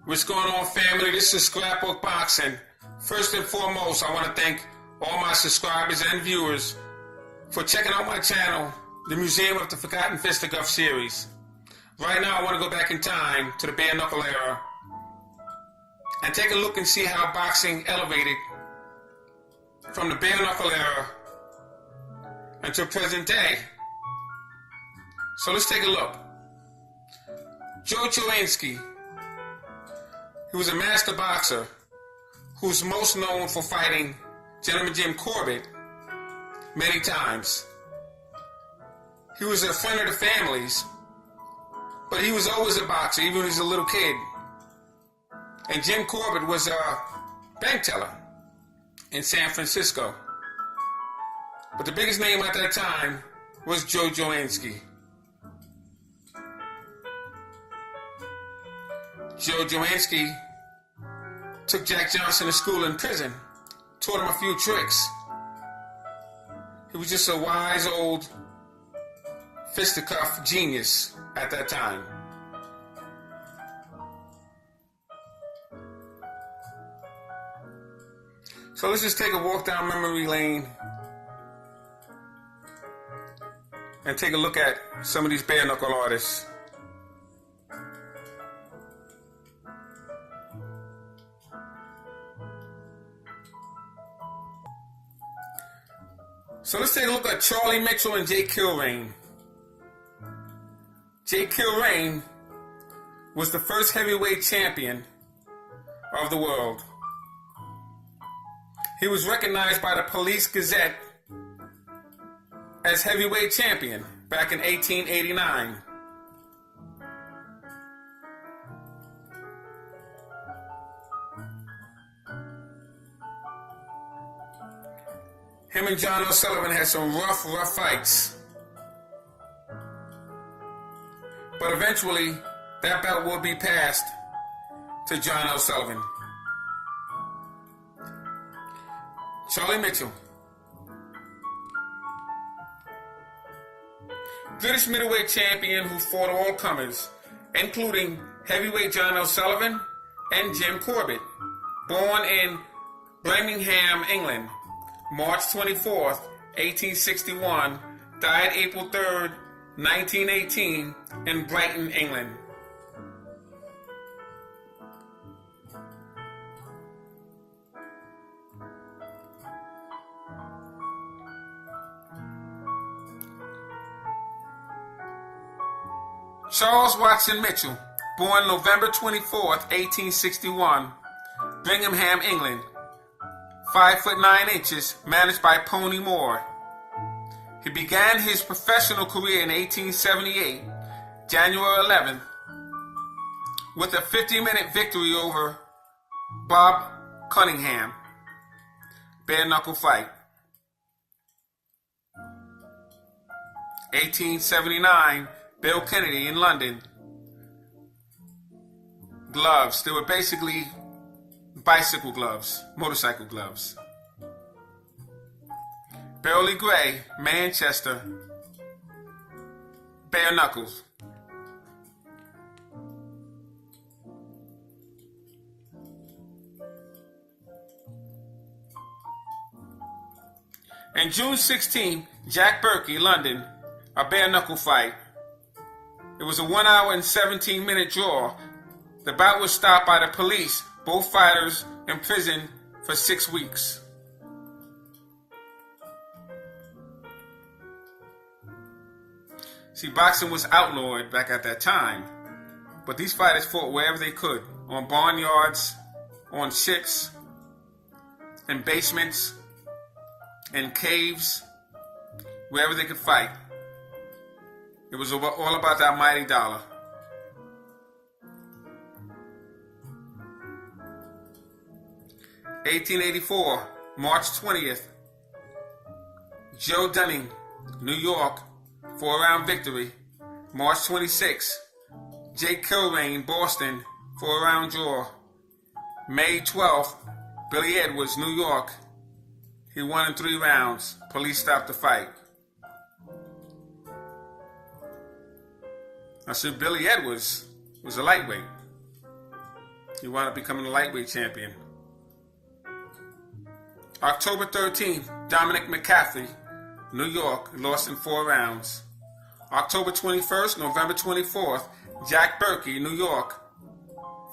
What's going on, family? This is Scrapbook Boxing. First and foremost, I want to thank all my subscribers and viewers for checking out my channel, the Museum of the Forgotten Fisticuffs series. Right now, I want to go back in time to the bare knuckle era and take a look and see how boxing elevated from the bare knuckle era until present day. So let's take a look. Choynski. He was a master boxer who's most known for fighting Gentleman Jim Corbett many times. He was a friend of the family's, but he was always a boxer, even when he was a little kid. And Jim Corbett was a bank teller in San Francisco. But the biggest name at that time was Choynski. Choynski took Jack Johnson to school in prison, taught him a few tricks. He was just a wise old fisticuff genius at that time. So let's just take a walk down memory lane and take a look at some of these bare knuckle artists. So let's take a look at Charlie Mitchell and J. Kilrain. J. Kilrain was the first heavyweight champion of the world. He was recognized by the Police Gazette as heavyweight champion back in 1889. Him and John Sullivan had some rough fights. But eventually, that belt will be passed to John Sullivan. Charlie Mitchell. British middleweight champion who fought all comers, including heavyweight John Sullivan and Jim Corbett. Born in Birmingham, England, March 24th, 1861, died April 3rd, 1918, in Brighton, England. Charles Watson Mitchell, born November 24th, 1861, Birmingham, England. 5 foot 9 inches, managed by Pony Moore. He began his professional career in 1878, January 11th, with a 50-minute victory over Bob Cunningham. Bare knuckle fight. 1879, Bill Kennedy in London. Gloves. They were basically bicycle gloves, motorcycle gloves. Burley Gray, Manchester, bare knuckles. And June 16th, Jack Berkey, London, a bare knuckle fight. It was a 1 hour and 17-minute draw. The bout was stopped by the police. Both fighters imprisoned for 6 weeks. See, boxing was outlawed back at that time, but these fighters fought wherever they could, on barnyards, on ships, in basements, in caves, wherever they could fight. It was all about that mighty dollar. (1884), March 20th, Joe Dunning, New York, 4-round victory. March 26th, J. Kilrain, Boston, 4-round draw. May 12th, Billy Edwards, New York. He won in 3 rounds. Police stopped the fight. I said Billy Edwards was a lightweight. He wound up becoming the lightweight champion. October 13th, Dominic McCaffrey, New York, lost in 4 rounds. October 21st, November 24th, Jack Berkey, New York,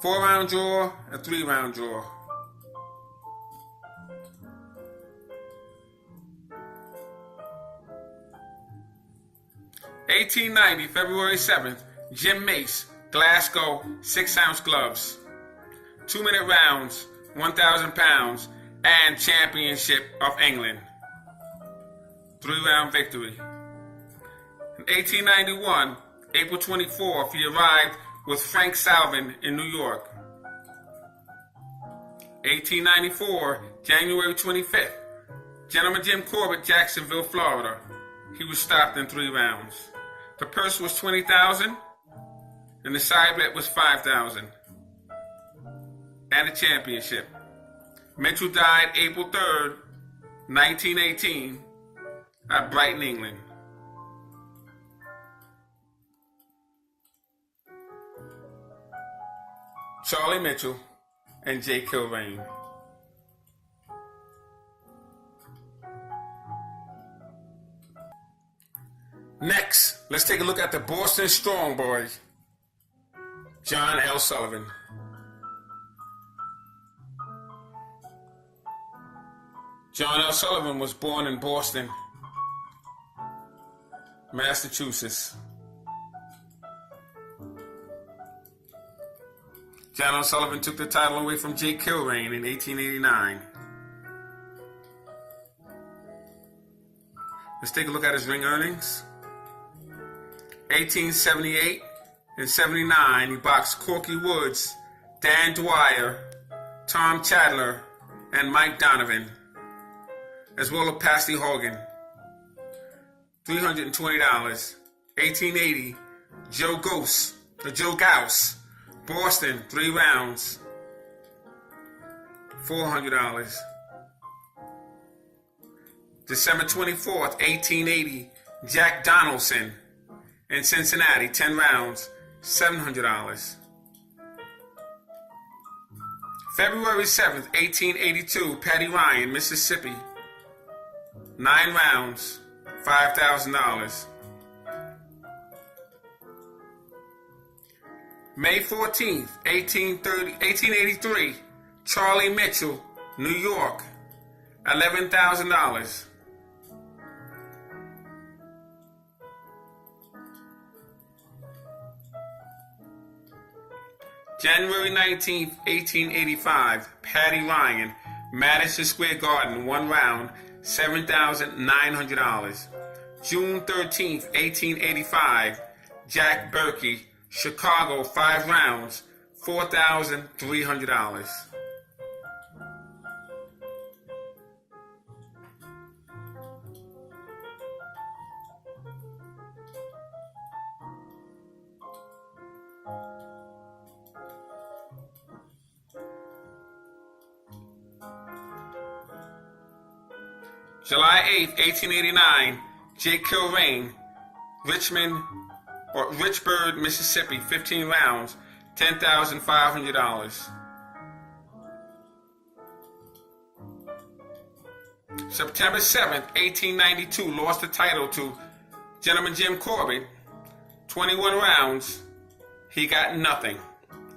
4-round draw, a 3-round draw. (1890) February 7th, Jim Mace, Glasgow, 6-ounce gloves, 2-minute rounds, 1,000 pounds, and Championship of England, 3-round victory. In 1891, April 24th, he arrived with Frank Sullivan in New York. 1894, January 25th, Gentleman Jim Corbett, Jacksonville, Florida. He was stopped in 3 rounds. The purse was $20,000, and the side bet was $5,000, and a championship. Mitchell died April 3rd, 1918, at Brighton, England. Charlie Mitchell and J. Kilrain. Next, let's take a look at the Boston Strong Boy, John L. Sullivan. John L. Sullivan was born in Boston, Massachusetts. John L. Sullivan took the title away from J. Kilrain in 1889. Let's take a look at his ring earnings. 1878 and 79, he boxed Corky Woods, Dan Dwyer, Tom Chandler, and Mike Donovan, as well as Pasty Hogan. $320. 1880, Joe Gauss, Boston, 3 rounds, $400. December 24th, 1880, Jack Donaldson in Cincinnati, 10 rounds, $700. February 7th, 1882, Patty Ryan, Mississippi, 9 rounds, $5,000. May 14th, 1883, Charlie Mitchell, New York, $11,000. January 19th, 1885, Patty Ryan, Madison Square Garden, 1 round, $7,900. June 13th, 1885, Jack Berkey, Chicago, 5 rounds, $4,300. July 8th, 1889, J. Kilrain, Richburg, Mississippi, 15 rounds, $10,500. September 7th, 1892, lost the title to Gentleman Jim Corbett, 21 rounds, he got nothing.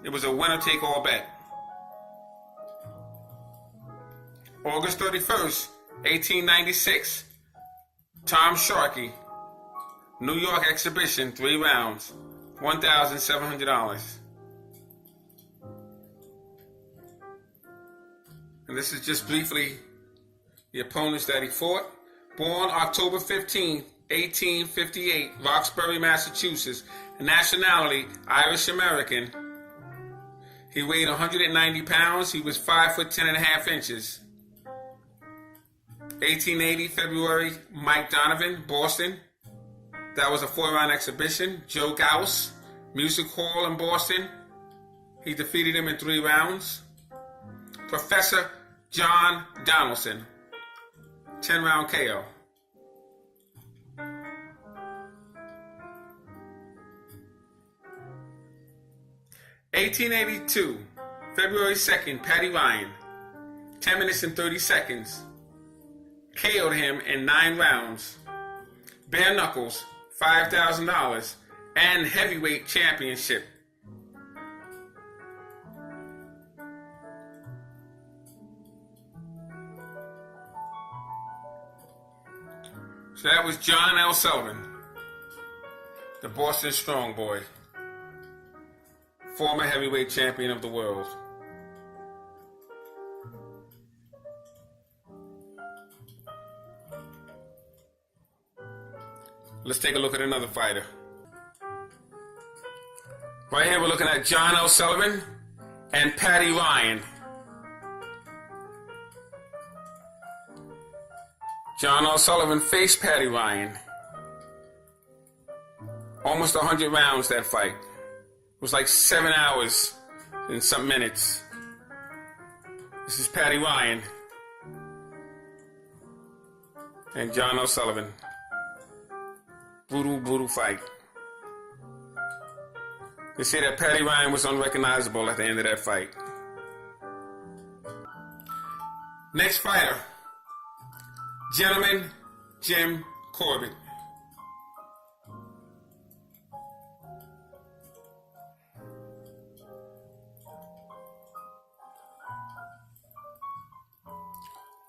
It was a winner-take-all bet. August 31st, 1896, Tom Sharkey, New York exhibition, 3 rounds, $1,700. And this is just briefly the opponents that he fought. Born October 15th, 1858, Roxbury, Massachusetts. Nationality, Irish American. He weighed 190 pounds. He was 5 foot 10 and a half inches. 1880, February, Mike Donovan, Boston. That was a 4-round exhibition. Joe Gauss, Music Hall in Boston. He defeated him in 3 rounds. Professor John Donaldson, 10-round KO. (1882), February 2nd, Patty Ryan, 10 minutes and 30 seconds, KO'd him in 9 rounds. Bare knuckles, $5,000, and heavyweight championship. So that was John L. Sullivan, the Boston Strong Boy, former heavyweight champion of the world. Let's take a look at another fighter. Right here we're looking at John L. Sullivan and Patty Ryan. John L. Sullivan faced Patty Ryan. Almost 100 rounds, that fight. It was like 7 hours and some minutes. This is Patty Ryan and John L. Sullivan. Brutal, brutal fight. They say that Patty Ryan was unrecognizable at the end of that fight. Next fighter, gentleman Jim Corbett.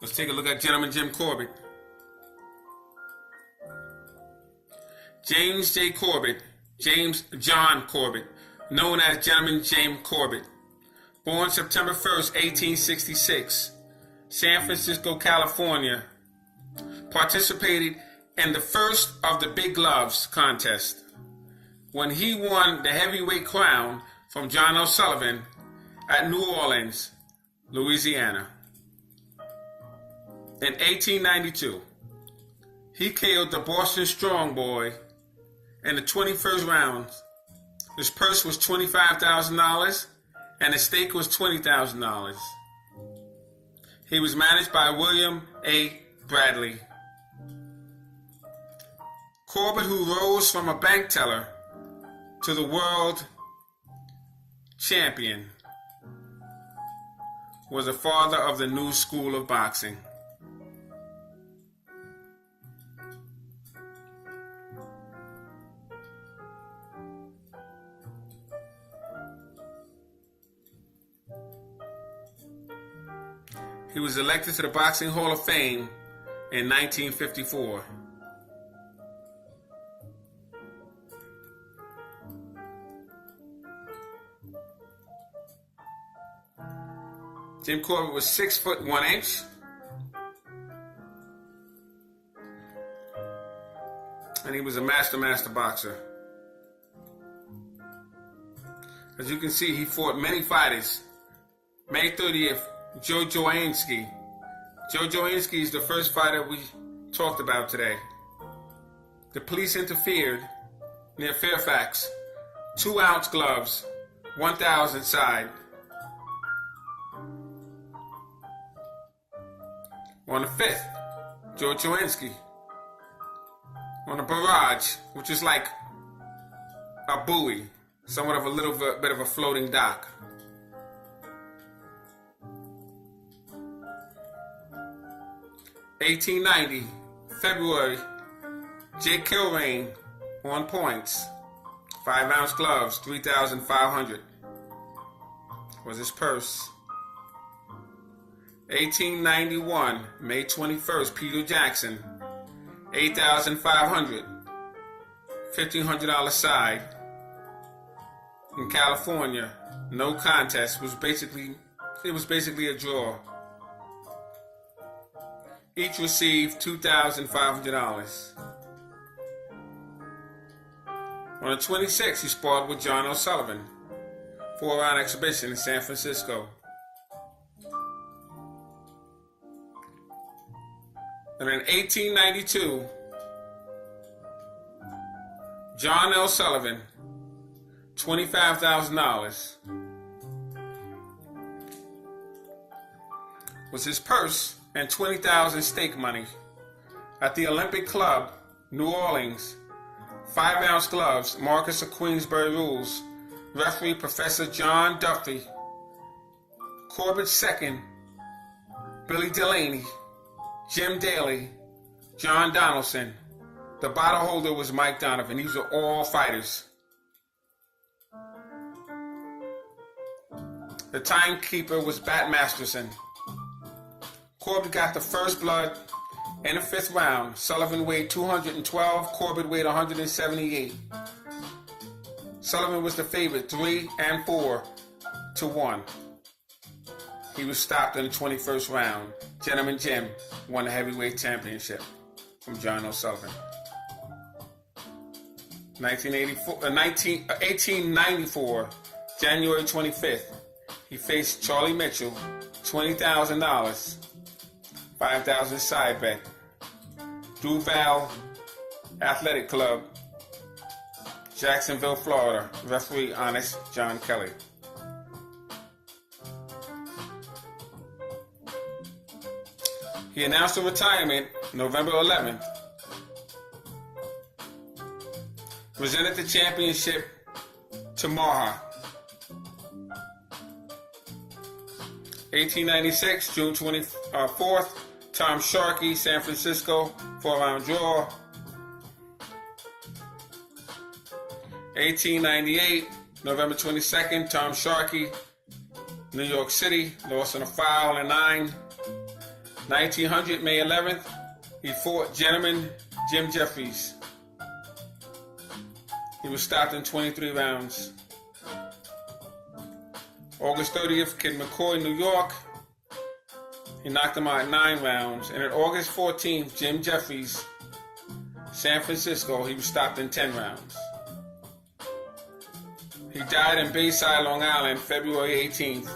Let's take a look at gentleman Jim Corbett. James J. Corbett, James John Corbett, known as Gentleman Jim Corbett. Born September 1st, 1866, San Francisco, California. Participated in the first of the Big Gloves contest when he won the heavyweight crown from John L. Sullivan at New Orleans, Louisiana. In 1892, he KO'd the Boston Strong Boy in the 21st round. His purse was $25,000 and his stake was $20,000. He was managed by William A. Bradley. Corbett, who rose from a bank teller to the world champion, was a father of the new school of boxing. He was elected to the Boxing Hall of Fame in 1954. Jim Corbett was 6 foot 1 inch. And he was a master boxer. As you can see, he fought many fighters. May 30th, choynski. Choynski is the first fighter we talked about today. The police interfered near Fairfax. 2-ounce gloves, 1,000 side. On the 5th, choynski. On a barrage, which is like a buoy, somewhat of a little bit of a floating dock. $1890, February, kilrain on points. 5-ounce gloves, 3,500 was his purse. 1891, May 21st, Peter Jackson, 8,500, $1,500 side. In California, no contest. It was basically a draw. Each received $2,500. On the 26th, he sparred with John L. Sullivan, 4-round exhibition in San Francisco. And in 1892, John L. Sullivan, $25,000 was his purse and $20,000 stake money at the Olympic Club, New Orleans. 5-ounce gloves, Marcus of Queensberry rules. Referee Professor John Duffy. Corbett second, Billy Delaney, Jim Daly, John Donaldson. The bottle holder was Mike Donovan. These are all fighters. The timekeeper was Bat Masterson. Corbett got the first blood in the 5th round. Sullivan weighed 212, Corbett weighed 178. Sullivan was the favorite, 3-4-1. He was stopped in the 21st round. Gentleman Jim won the heavyweight championship from John O'Sullivan. 1894, January 25th, he faced Charlie Mitchell, $20,000, 5,000 side bet. Duval Athletic Club, Jacksonville, Florida. Referee Honest John Kelly. He announced a retirement November 11th. Presented the championship to Maha. 1896, June 24th, Tom Sharkey, San Francisco, 4-round draw. 1898, November 22nd, Tom Sharkey, New York City, lost on a foul in 9. 1900, May 11th, he fought Gentleman Jim Jeffries. He was stopped in 23 rounds. August 30th, Kid McCoy, New York. He knocked him out in 9 rounds. And on August 14th, Jim Jeffries, San Francisco, he was stopped in 10 rounds. He died in Bayside, Long Island, February 18th,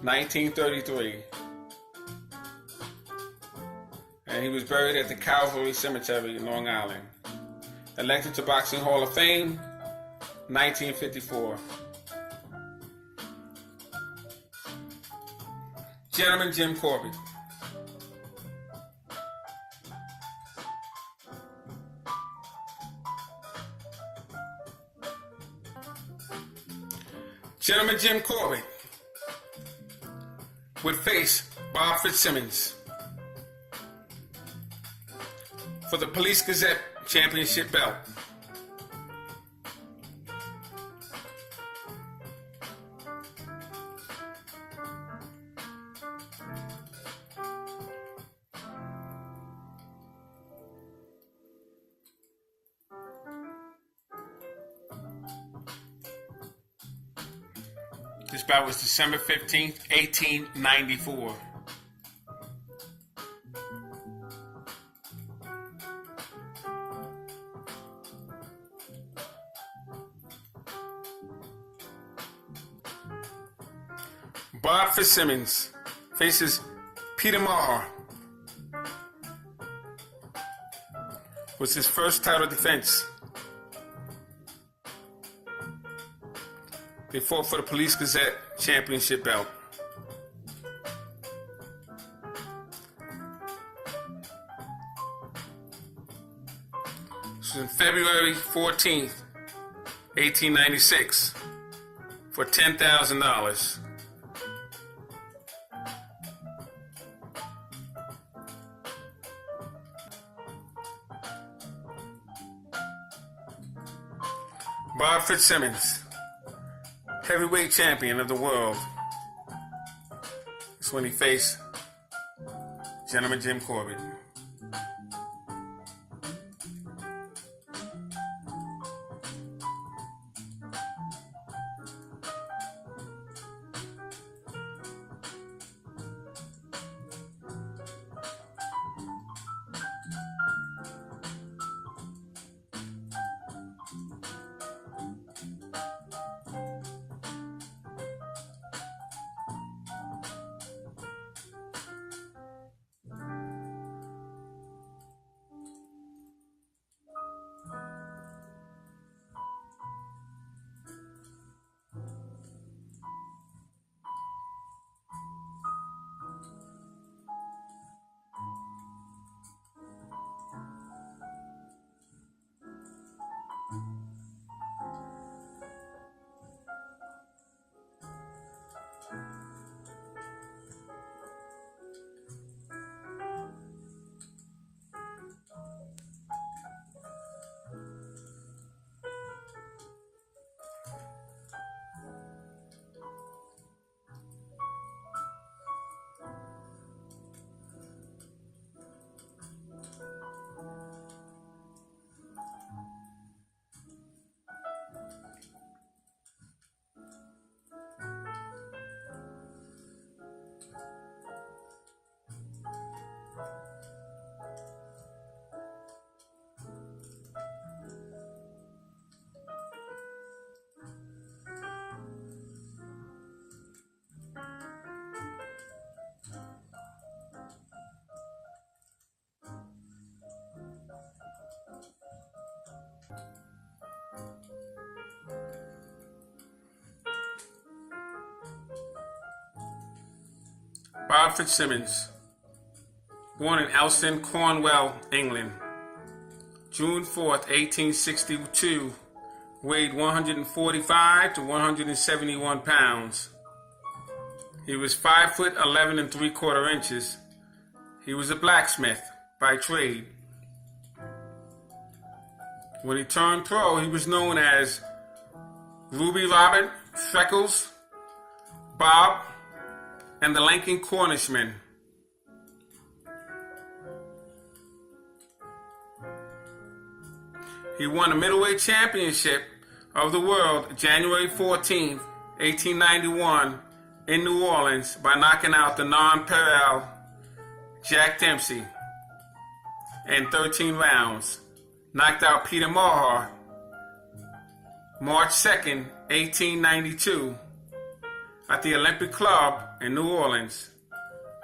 1933. And he was buried at the Calvary Cemetery in Long Island. Elected to Boxing Hall of Fame, 1954. Gentleman Jim Corbett. Gentleman Jim Corbett would face Bob Fitzsimmons for the Police Gazette Championship belt. This bout was December 15th, 1894. Bob Fitzsimmons faces Peter Maher. Was his first title defense. They fought for the Police Gazette Championship belt. This was on February 14th, 1896, for $10,000. Bob Fitzsimmons, heavyweight champion of the world. That's when he faced Gentleman Jim Corbett. Bob Fitzsimmons, born in Elston, Cornwall, England, June 4th, 1862, weighed 145 to 171 pounds. He was 5 foot 11 and 3/4 inches. He was a blacksmith by trade. When he turned pro, he was known as Ruby Robert, Freckles, Bob, and the Lanking Cornishman. He won a middleweight championship of the world January 14th, 1891 in New Orleans by knocking out the non-pareil Jack Dempsey in 13 rounds. Knocked out Peter Maher March 2nd, 1892 at the Olympic Club in New Orleans.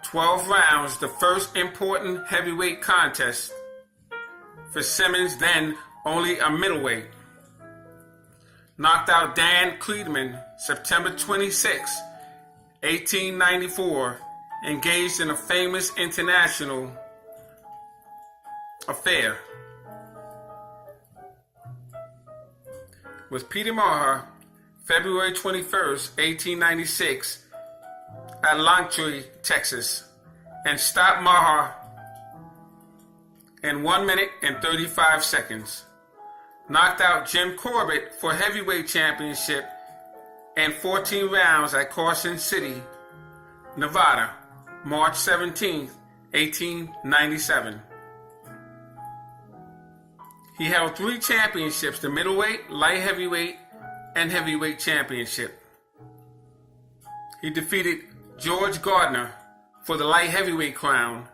12 rounds, the first important heavyweight contest for Simmons, then only a middleweight. Knocked out Dan Cleedman September 26, 1894, engaged in a famous international affair with Peter Maher February 21st, 1896 at Longtree, Texas, and stopped Maher in 1 minute and 35 seconds. Knocked out Jim Corbett for heavyweight championship in 14 rounds at Carson City, Nevada, March 17th, 1897. He held 3 championships, the middleweight, light heavyweight, and heavyweight championship. He defeated George Gardner for the light heavyweight crown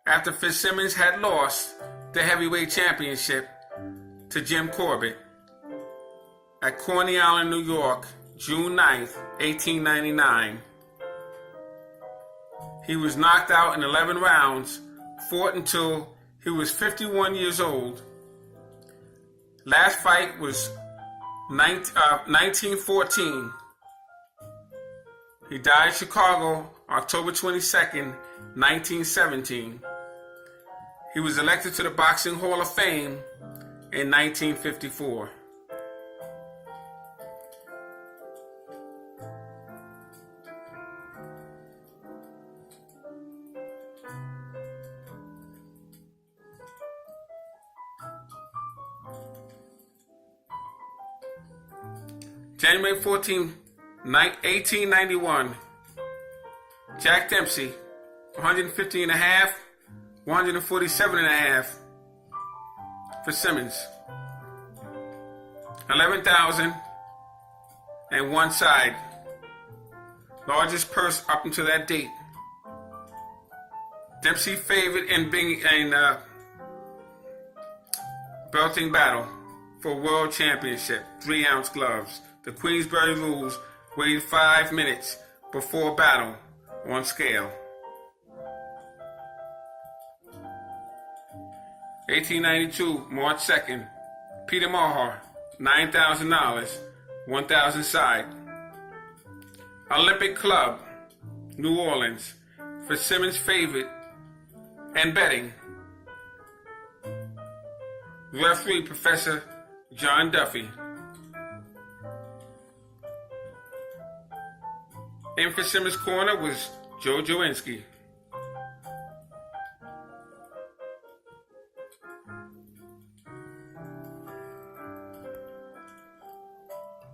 after Fitzsimmons had lost the heavyweight championship to Jim Corbett at Coney Island, New York, June 9th, 1899. He was knocked out in 11 rounds, fought until he was 51 years old. Last fight was 1914. He died in Chicago, October 22nd, 1917. He was elected to the Boxing Hall of Fame in 1954. January 14, 1891, Jack Dempsey, 150 and a half, 147 and a half for Simmons. 11,001 side. Largest purse up until that date. Dempsey favored in belting battle for world championship, 3-ounce gloves. The Queensberry rules, weighed 5 minutes before battle on scale. 1892, March 2nd, Peter Maher, $9,000, 1,000 side. Olympic Club, New Orleans, for Simmons' favorite and betting. Referee, Professor John Duffy. In for Simmons' corner was Joe Choynski.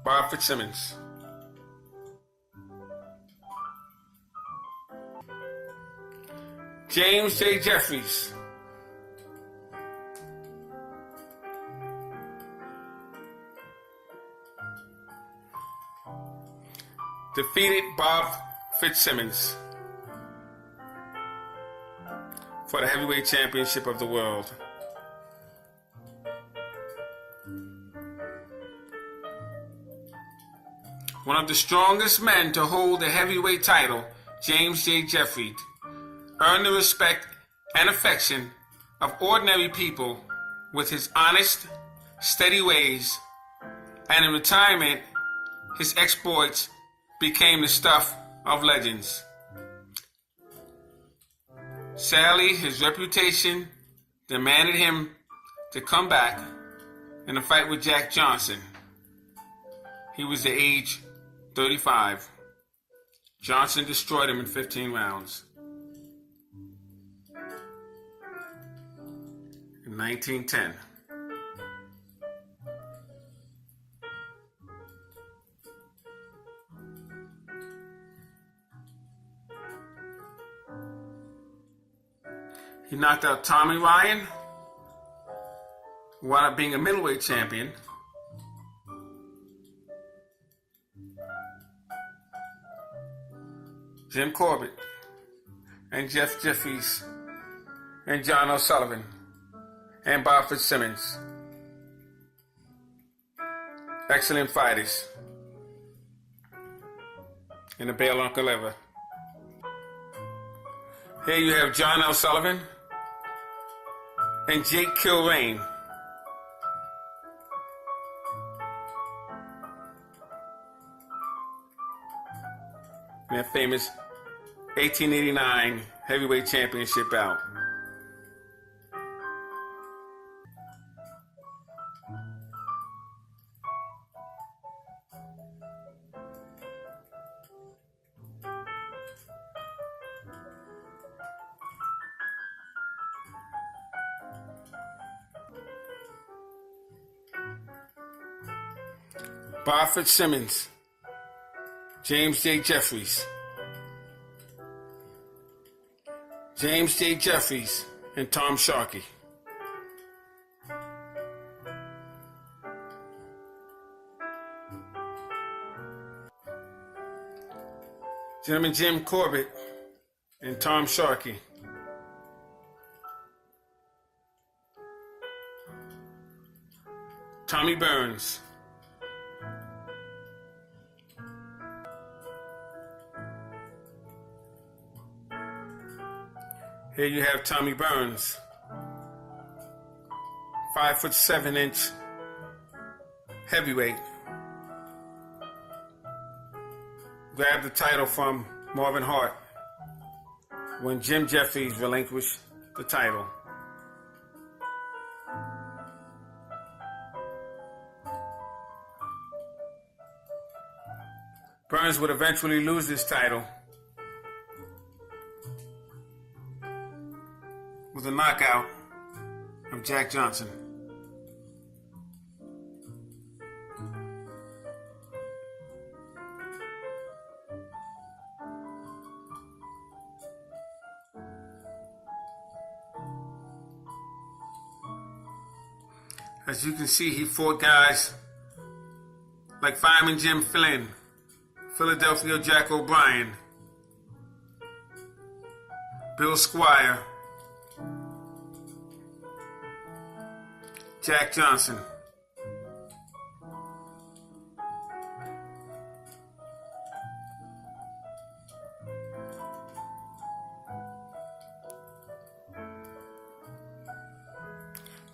Bob Fitzsimmons. James J. Jeffries. Defeated Bob Fitzsimmons for the heavyweight championship of the world. One of the strongest men to hold the heavyweight title, James J. Jeffries, earned the respect and affection of ordinary people with his honest, steady ways, and in retirement, his exploits became the stuff of legends. Sadly, his reputation demanded him to come back in a fight with Jack Johnson. He was the age 35. Johnson destroyed him in 15 rounds. In 1910. He knocked out Tommy Ryan, who wound up being a middleweight champion. Jim Corbett and Jeff Jeffries and John Sullivan and Bob Fitzsimmons. Excellent fighters. And a bail Uncle ever. Here you have John Sullivan and Jake Kilrain. That famous 1889 heavyweight championship bout. Bob Fitzsimmons, James J. Jeffries, James J. Jeffries, and Tom Sharkey. Gentleman Jim Corbett and Tom Sharkey. Tommy Burns. Here you have Tommy Burns, 5'7" heavyweight. Grabbed the title from Marvin Hart when Jim Jeffries relinquished the title. Burns would eventually lose this title with a knockout of Jack Johnson. As you can see, he fought guys like Fireman Jim Flynn, Philadelphia Jack O'Brien, Bill Squire, Jack Johnson.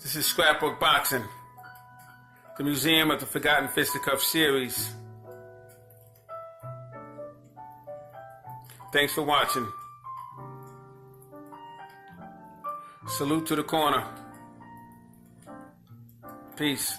This is Scrapbook Boxing, the Museum of the Forgotten Fisticuffs series. Thanks for watching. Salute to the corner. Peace.